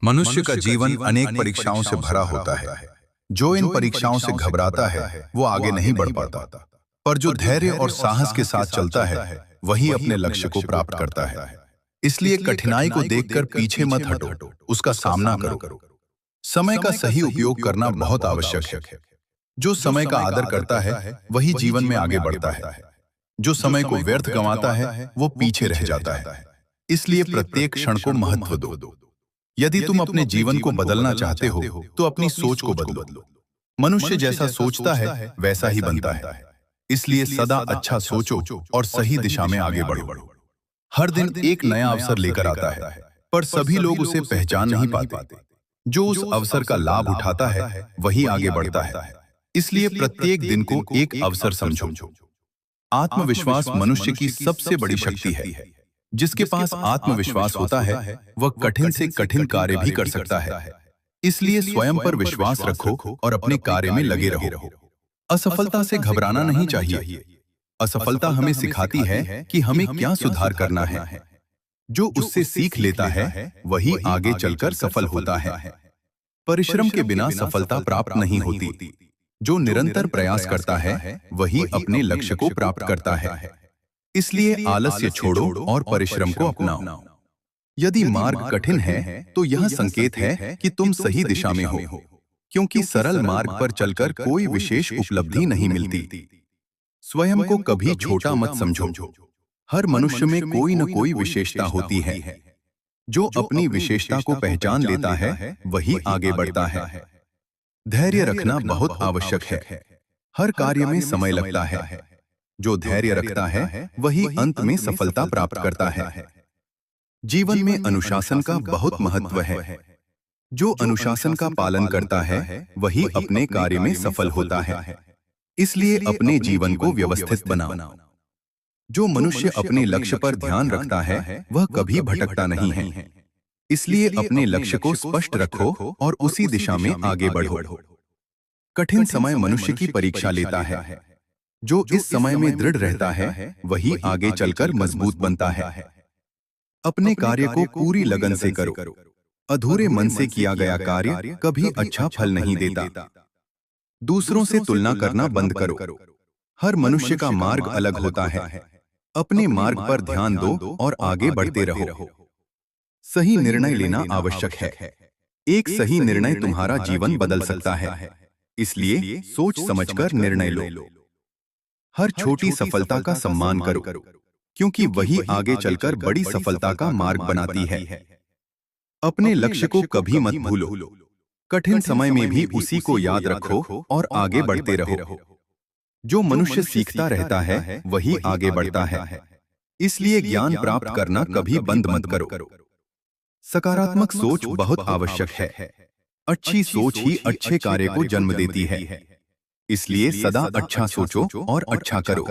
मनुष्य का जीवन अनेक परीक्षाओं से भरा होता है। जो इन परीक्षाओं से घबराता है वो आगे नहीं बढ़ पाता, पर जो धैर्य और साहस के साथ चलता है वही अपने लक्ष्य को प्राप्त करता है। इसलिए कठिनाई को देखकर पीछे मत हटो, उसका सामना करो। समय का सही उपयोग करना बहुत आवश्यक है। जो समय का आदर करता है वही जीवन में आगे बढ़ता है। जो समय को व्यर्थ गंवाता है वो पीछे रह जाता है। इसलिए प्रत्येक क्षण को महत्व दो। यदि तुम अपने जीवन को बदलना चाहते हो तो अपनी सोच को बदलो। मनुष्य जैसा सोचता है वैसा ही बनता है। इसलिए सदा अच्छा सोचो और सही दिशा में आगे बढ़ो। हर दिन एक नया अवसर लेकर आता है, पर सभी लोग उसे पहचान नहीं पाते। जो उस अवसर का लाभ उठाता है वही आगे बढ़ता है। इसलिए प्रत्येक दिन को एक अवसर समझो। आत्मविश्वास मनुष्य की सबसे बड़ी शक्ति है। जिसके पास आत्मविश्वास होता है वह कठिन से कठिन कार्य भी कर सकता है। इसलिए स्वयं पर विश्वास रखो और अपने कार्य में लगे रहो। असफलता से घबराना नहीं चाहिए। असफलता हमें सिखाती है कि हमें क्या सुधार करना है। जो उससे सीख लेता है वही आगे चलकर सफल होता है। परिश्रम के बिना सफलता प्राप्त नहीं होती। जो निरंतर प्रयास करता है वही अपने लक्ष्य को प्राप्त करता है। इसलिए आलस्य छोड़ो और परिश्रम को अपनाओ। यदि मार्ग कठिन है तो यह संकेत है कि तुम सही दिशा में हो, क्योंकि सरल मार्ग पर चलकर कोई विशेष उपलब्धि नहीं मिलती। स्वयं को कभी छोटा मत समझो। हर मनुष्य में कोई न कोई विशेषता होती है। जो अपनी विशेषता को पहचान लेता है वही आगे बढ़ता है। धैर्य रखना बहुत आवश्यक है। हर कार्य में समय लगता है। जो धैर्य रखता है वही अंत में सफलता प्राप्त करता है। जीवन में अनुशासन का बहुत महत्व है। जो अनुशासन का पालन करता है वही अपने कार्य में सफल होता है। इसलिए अपने जीवन को व्यवस्थित बनाओ। जो मनुष्य अपने लक्ष्य पर ध्यान रखता है वह कभी भटकता नहीं है। इसलिए अपने लक्ष्य को स्पष्ट रखो और उसी दिशा में आगे बढ़ो। कठिन समय मनुष्य की परीक्षा लेता है। जो इस समय में दृढ़ रहता है वही आगे चलकर मजबूत बनता है। अपने कार्य को पूरी लगन से करो। अधूरे मन से किया गया कार्य कभी अच्छा फल नहीं देता। दूसरों से तुलना करना बंद करो। हर मनुष्य का मार्ग अलग होता है। अपने मार्ग पर ध्यान दो और आगे बढ़ते रहो। सही निर्णय लेना आवश्यक है। एक सही निर्णय तुम्हारा जीवन बदल सकता है। इसलिए सोच समझकर निर्णय लो। हर छोटी सफलता का सम्मान करो, क्योंकि वही आगे चलकर बड़ी सफलता का मार्ग बनाती है। अपने लक्ष्य को कभी मत भूलो। कठिन समय में भी उसी को याद रखो और आगे बढ़ते रहो। जो मनुष्य सीखता रहता है वही आगे बढ़ता है। इसलिए ज्ञान प्राप्त करना कभी बंद मत करो। सकारात्मक सोच बहुत आवश्यक है। अच्छी सोच ही अच्छे कार्य को जन्म देती है। इसलिए सदा अच्छा सोचो और अच्छा करो।